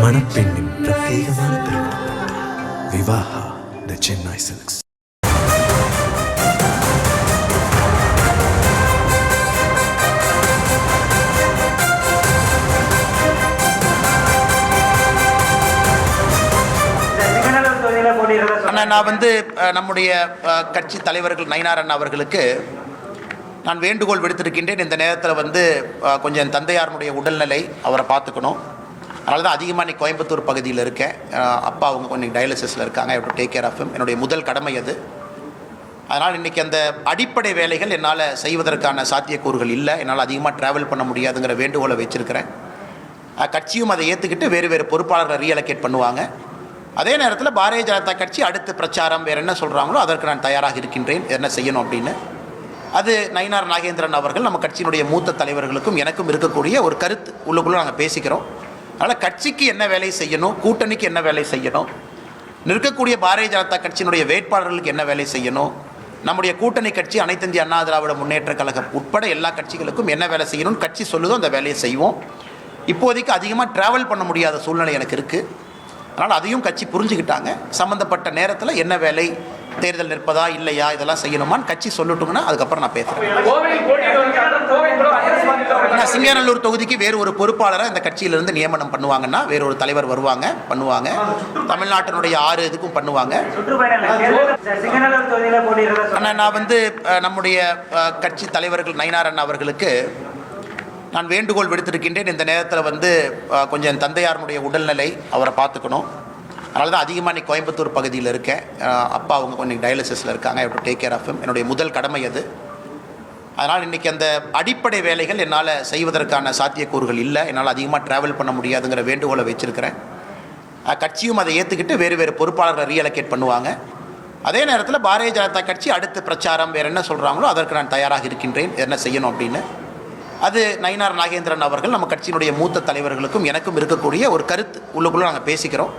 மணப்பெண்ணின் பிரத்யேகமான திருமணம் விவாஹா தி சென்னை சில்க்ஸ். நான் நம்முடைய கட்சி தலைவர்கள் நயினார் அண்ணா அவர்களுக்கு நான் வேண்டுகோள் விடுத்திருக்கின்றேன். இந்த நேரத்தில் கொஞ்சம் என் தந்தையாருடைய உடல்நிலை அவரை பார்த்துக்கணும். அதனால தான் அதிகமாக இன்றைக்கி கோயம்புத்தூர் பகுதியில் இருக்கேன். அப்பா அவங்க கொஞ்சம் டயாலிசிஸில் இருக்காங்க. I have to take care of him. என்னுடைய முதல் கடமை அது. அதனால் இன்றைக்கி அந்த அடிப்படை வேலைகள் என்னால் செய்வதற்கான சாத்தியக்கூறுகள் இல்லை. என்னால் அதிகமாக ட்ராவல் பண்ண முடியாதுங்கிற வேண்டுகோளை வச்சுருக்கிறேன். கட்சியும் அதை ஏற்றுக்கிட்டு வேறு வேறு பொறுப்பாளர்களை ரீஅலோகேட் பண்ணுவாங்க. அதே நேரத்தில் பாரதிய ஜனதா கட்சி அடுத்து பிரச்சாரம் வேறு என்ன சொல்கிறாங்களோ அதற்கு நான் தயாராக இருக்கின்றேன், என்ன செய்யணும் அப்படின்னு. அது நயினார் நாகேந்திரன் அவர்கள் நம்ம கட்சியினுடைய மூத்த தலைவர்களுக்கும் எனக்கும் இருக்கக்கூடிய ஒரு கருத்து உள்ளுக்குள்ளே நாங்கள் பேசிக்கிறோம். அதனால் கட்சிக்கு என்ன வேலை செய்யணும், கூட்டணிக்கு என்ன வேலை செய்யணும், நிற்கக்கூடிய பாரதிய ஜனதா கட்சியினுடைய வேட்பாளர்களுக்கு என்ன வேலை செய்யணும், நம்முடைய கூட்டணி கட்சி அனைத்து இந்திய அண்ணா திராவிட முன்னேற்ற கழகம் உட்பட எல்லா கட்சிகளுக்கும் என்ன வேலை செய்யணும்னு கட்சி சொல்லுதோ அந்த வேலையை செய்வோம். இப்போதைக்கு அதிகமாக ட்ராவல் பண்ண முடியாத சூழ்நிலை எனக்கு இருக்குது. அதனால் அதையும் கட்சி புரிஞ்சுக்கிட்டாங்க. சம்மந்தப்பட்ட நேரத்தில் என்ன வேலை, தேர்தல் நிற்பதா இல்லையா, இதெல்லாம் செய்யணுமான்னு கட்சி சொல்லட்டுங்கன்னா அதுக்கப்புறம் நான் பேசுகிறேன். சிங்கநல்லூர் தொகுதிக்கு வேறு ஒரு பொறுப்பாளரை இந்த கட்சியிலிருந்து நியமனம் பண்ணுவாங்கன்னா வேறு ஒரு தலைவர் பண்ணுவாங்க. தமிழ்நாட்டினுடைய 6 இதுக்கும் பண்ணுவாங்க. நான் நம்முடைய கட்சி தலைவர்கள் நயினார் அண்ணா அவர்களுக்கு நான் வேண்டுகோள் விடுத்திருக்கின்றேன். இந்த நேரத்தில் கொஞ்சம் என் தந்தையாருடைய உடல்நிலை அவரை பார்த்துக்கணும். அதனால தான் அதிகமாக இன்றைக்கி கோயம்புத்தூர் பகுதியில் இருக்கேன். அப்பா அவங்க கொஞ்சம் டயாலிசிஸில் இருக்காங்க. I have to take care of him. என்னுடைய முதல் கடமை அது. அதனால் இன்றைக்கி அந்த அடிப்படை வேலைகள் என்னால் செய்வதற்கான சாத்தியக்கூறுகள் இல்லை. என்னால் அதிகமாக ட்ராவல் பண்ண முடியாதுங்கிற வேண்டுகோளை வச்சுருக்கிறேன். கட்சியும் அதை ஏற்றுக்கிட்டு வேறு வேறு பொறுப்பாளர்களை ரீஅலோகேட் பண்ணுவாங்க. அதே நேரத்தில் பாரதிய ஜனதா கட்சி அடுத்து பிரச்சாரம் வேறு என்ன சொல்கிறாங்களோ அதற்கு நான் தயாராக இருக்கின்றேன், என்ன செய்யணும் அப்படின்னு. அது நயினார் நாகேந்திரன் அவர்கள் நம்ம கட்சியினுடைய மூத்த தலைவர்களுக்கும் எனக்கும் இருக்கக்கூடிய ஒரு கருத்து உள்ளுக்குள்ளே நாங்கள் பேசிக்கிறோம்.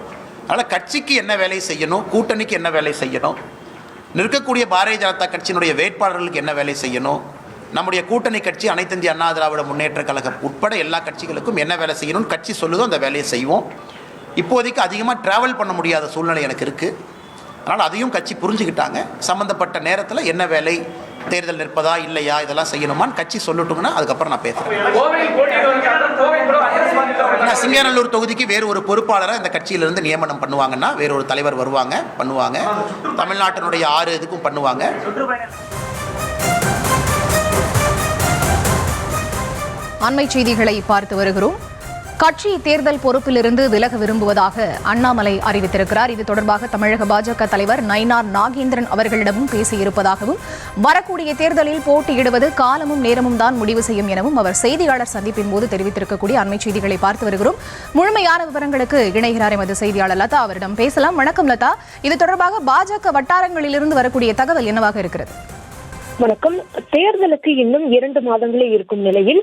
அதனால் கட்சிக்கு என்ன வேலை செய்யணும், கூட்டணிக்கு என்ன வேலை செய்யணும், நிற்கக்கூடிய பாரதிய ஜனதா கட்சியினுடைய வேட்பாளர்களுக்கு என்ன வேலை செய்யணும், நம்முடைய கூட்டணி கட்சி அனைத்து இந்திய அண்ணா திராவிட முன்னேற்ற கழகம் உட்பட எல்லா கட்சிகளுக்கும் என்ன வேலை செய்யணும்னு கட்சி சொல்லுதோ அந்த வேலையை செய்வோம். இப்போதைக்கு அதிகமாக ட்ராவல் பண்ண முடியாத சூழ்நிலை எனக்கு இருக்குது. அதனால் அதையும் கட்சி புரிஞ்சுக்கிட்டாங்க. சம்மந்தப்பட்ட நேரத்தில் என்ன வேலை, தேர்தல் நிற்பதா இல்லையா, இதெல்லாம் செய்யணுமான்னு கட்சி சொல்லட்டுங்கன்னா அதுக்கப்புறம் நான் பேசுகிறேன். சிங்கநல்லூர் தொகுதிக்கு வேறு ஒரு பொறுப்பாளரை இந்த கட்சியிலிருந்து நியமனம் பண்ணுவாங்கன்னா வேறு ஒரு தலைவர் பண்ணுவாங்க. தமிழ்நாட்டினுடைய 6 இதுக்கும் பண்ணுவாங்க. அண்மை செய்திகளை பார்த்து வருகிறோம். கட்சி தேர்தல் பொறுப்பிலிருந்து விலக விரும்புவதாக அண்ணாமலை அறிவித்திருக்கிறார். இது தொடர்பாக தமிழக பாஜக தலைவர் நயினார் நாகேந்திரன் அவர்களிடமும் பேசியிருப்பதாகவும், வரக்கூடிய தேர்தலில் போட்டியிடுவது காலமும் நேரமும் தான் முடிவு செய்யும் எனவும் அவர் செய்தியாளர் சந்திப்பின் போது தெரிவித்திருக்கக்கூடிய அண்மை செய்திகளை பார்த்து வருகிறோம். முழுமையான விவரங்களுக்கு இணைகிறார் எமது செய்தியாளர் லதா. அவரிடம் பேசலாம். வணக்கம் லதா. இது தொடர்பாக பாஜக வட்டாரங்களிலிருந்து வரக்கூடிய தகவல் என்னவாக இருக்கிறது? வணக்கம். தேர்தலுக்கு இன்னும் 2 மாதங்களே இருக்கும் நிலையில்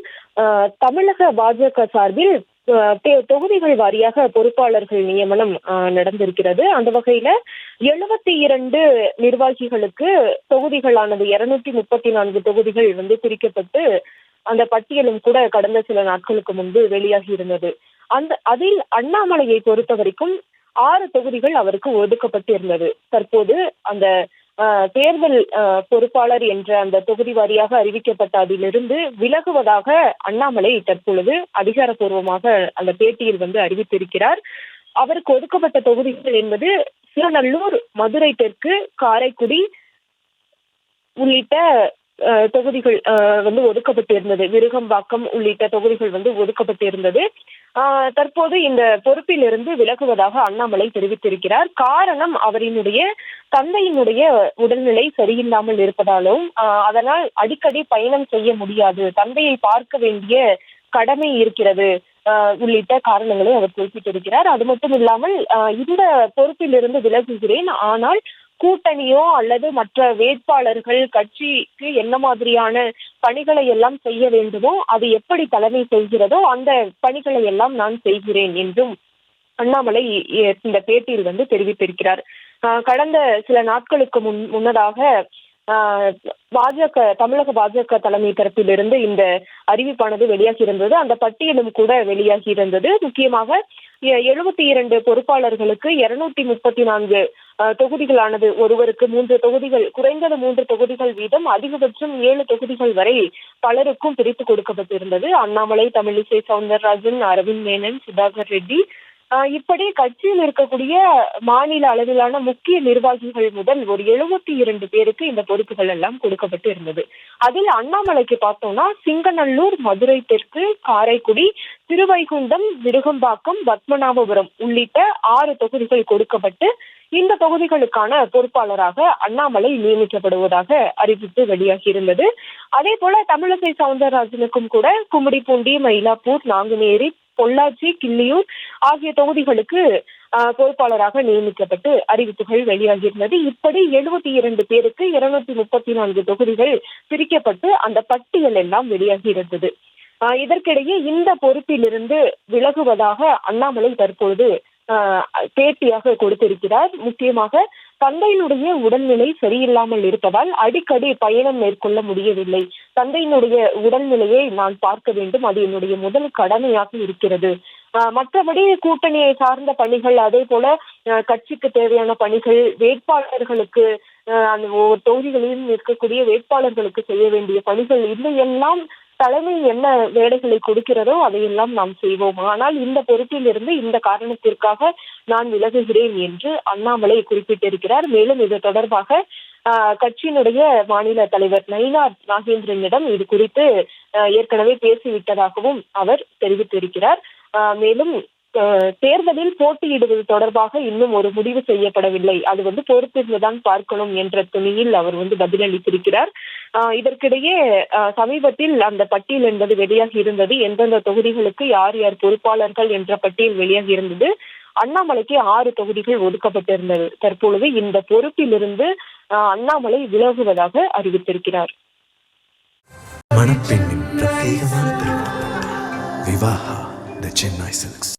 தமிழக பாஜக சார்பில் தொகுதிகள் வாரியாக பொறுப்பாளர்கள் நியமனம் நடந்திருக்கிறது. அந்த வகையில 72 நிர்வாகிகளுக்கு தொகுதிகளானது 234 தொகுதிகள் பிரிக்கப்பட்டு அந்த பட்டியலும் கூட கடந்த சில நாட்களுக்கு முன்பு வெளியாகி இருந்தது. அதில் அண்ணாமலையை பொறுத்த வரைக்கும் 6 தொகுதிகள் அவருக்கு ஒதுக்கப்பட்டு இருந்தது. தற்போது அந்த தேர்தல் பொறுப்பாளர் என்ற அந்த தொகுதி வாரியாக அறிவிக்கப்பட்ட அதிலிருந்து விலகுவதாக அண்ணாமலை தற்பொழுது அதிகாரப்பூர்வமாக அந்த பேட்டியில் அறிவித்திருக்கிறார். அவருக்கு ஒதுக்கப்பட்ட தொகுதிகள் என்பது சிவநல்லூர், மதுரை தெற்கு, காரைக்குடி உள்ளிட்ட தொகுதிகள் ஒதுக்கப்பட்டிருந்தது. விருகம்பாக்கம் உள்ளிட்ட தொகுதிகள் ஒதுக்கப்பட்டிருந்தது. தற்போது இந்த பொறுப்பிலிருந்து விலகுவதாக அண்ணாமலை தெரிவித்திருக்கிறார். காரணம் அவரினுடைய தந்தையினுடைய உடல்நிலை சரியில்லாமல் இருப்பதாலும் அதனால் அடிக்கடி பயணம் செய்ய முடியாது, தந்தையை பார்க்க வேண்டிய கடமை இருக்கிறது உள்ளிட்ட காரணங்களை அவர் குறிப்பிட்டிருக்கிறார். அது மட்டும் இல்லாமல் இந்த பொறுப்பிலிருந்து விலகுகிறேன், ஆனால் கூட்டணியோ அல்லது மற்ற வேட்பாளர்கள் கட்சிக்கு என்ன மாதிரியான பணிகளை எல்லாம் செய்ய வேண்டுமோ அது எப்படி தலைமை செய்கிறதோ அந்த பணிகளை எல்லாம் நான் செய்கிறேன் என்றும் அண்ணாமலை இந்த பேட்டியில் தெரிவித்திருக்கிறார். கடந்த சில நாட்களுக்கு முன்னதாக தமிழக பாஜக தலைமை தரப்பிலிருந்து இந்த அறிவிப்பானது வெளியாகி இருந்தது. அந்த பட்டியலும் கூட வெளியாகி இருந்தது. முக்கியமாக 72 பொறுப்பாளர்களுக்கு 234 தொகுதிகளானது, ஒருவருக்கு 3 தொகுதிகள், குறைந்தது 3 தொகுதிகள் வீதம், அதிகபட்சம் 7 தொகுதிகள் வரை பலருக்கும் பிரித்து கொடுக்கப்பட்டிருந்தது. அண்ணாமலை, தமிழிசை சவுந்தரராஜன், அரவிந்த் மேனன், சுதாகர் ரெட்டி, இப்படி கட்சியில் இருக்கக்கூடிய மாநில அளவிலான முக்கிய நிர்வாகிகள் முதல் ஒரு 72 பேருக்கு இந்த பொறுப்புகள் எல்லாம் கொடுக்கப்பட்டு இருந்தது. அதில் அண்ணாமலைக்கு பார்த்தோம்னா சிங்கநல்லூர், மதுரை தெற்கு, காரைக்குடி, திருவைகுண்டம், விருகம்பாக்கம், பத்மநாபபுரம் உள்ளிட்ட 6 தொகுதிகள் கொடுக்கப்பட்டு இந்த தொகுதிகளுக்கான பொறுப்பாளராக அண்ணாமலை நியமிக்கப்படுவதாக அறிவிப்பு வெளியாகி இருந்தது. அதே போல தமிழிசை சவுந்தரராஜனுக்கும் கூட கும்மிடிப்பூண்டி, மயிலாப்பூர், நாங்குநேரி, பொள்ளாச்சி, கிள்ளியூர் ஆகிய தொகுதிகளுக்கு பொறுப்பாளராக நியமிக்கப்பட்டு அறிவிப்புகள் வெளியாகியிருந்தது. இப்படி 72 பேருக்கு 234 தொகுதிகள் பிரிக்கப்பட்டு அந்த பட்டியல் எல்லாம் வெளியாகி இருந்தது. இதற்கிடையே இந்த பொறுப்பிலிருந்து விலகுவதாக அண்ணாமலை தற்பொழுது பேட்டியாக கொடுத்திருக்கிறார். முக்கியமாக தந்தையினுடைய உடல்நிலை சரியில்லாமல் இருப்பதால் அடிக்கடி பயணம் மேற்கொள்ள முடியவில்லை. தந்தையினுடைய உடல்நிலையை நான் பார்க்க வேண்டும், அது என்னுடைய முதல் கடமையாக இருக்கிறது. மற்றபடி கூட்டணியை சார்ந்த பணிகள், அதே போல கட்சிக்கு தேவையான பணிகள், வேட்பாளர்களுக்கு அந்த ஒவ்வொரு தொகுதிகளிலும் இருக்கக்கூடிய வேட்பாளர்களுக்கு செய்ய வேண்டிய பணிகள், இதையெல்லாம் தலைமை என்ன வேலைகளை கொடுக்கிறதோ அதையெல்லாம் நாம் செய்வோம். ஆனால் இந்த பொறுப்பில் இருந்து இந்த காரணத்திற்காக நான் விலகுகிறேன் என்று அண்ணாமலை குறிப்பிட்டிருக்கிறார். மேலும் இது தொடர்பாக கட்சியினுடைய மாநில தலைவர் நயினார் நாகேந்திரனிடம் இது குறித்து ஏற்கனவே பேசிவிட்டதாகவும் அவர் தெரிவித்திருக்கிறார். மேலும் தேர்தலில் போட்டியிடுவது தொடர்பாக இன்னும் ஒரு முடிவு செய்யப்படவில்லை, அது பொறுப்பிருந்துதான் பார்க்கணும் என்ற துணியில் அவர் பதிலளித்திருக்கிறார். இதற்கிடையே சமீபத்தில் அந்த பட்டியல் என்பது வெளியாகி இருந்தது. எந்தெந்த தொகுதிகளுக்கு யார் யார் பொறுப்பாளர்கள் என்ற பட்டியல் வெளியாகி இருந்தது. அண்ணாமலைக்கு 6 தொகுதிகள் ஒதுக்கப்பட்டிருந்தது. தற்பொழுது இந்த பொறுப்பிலிருந்து அண்ணாமலை விலகுவதாக அறிவித்திருக்கிறார். மணப்பெண்ணின் பிரத்யேகமான திருமணம் விவாஹா தி சென்னை சில்க்ஸ்.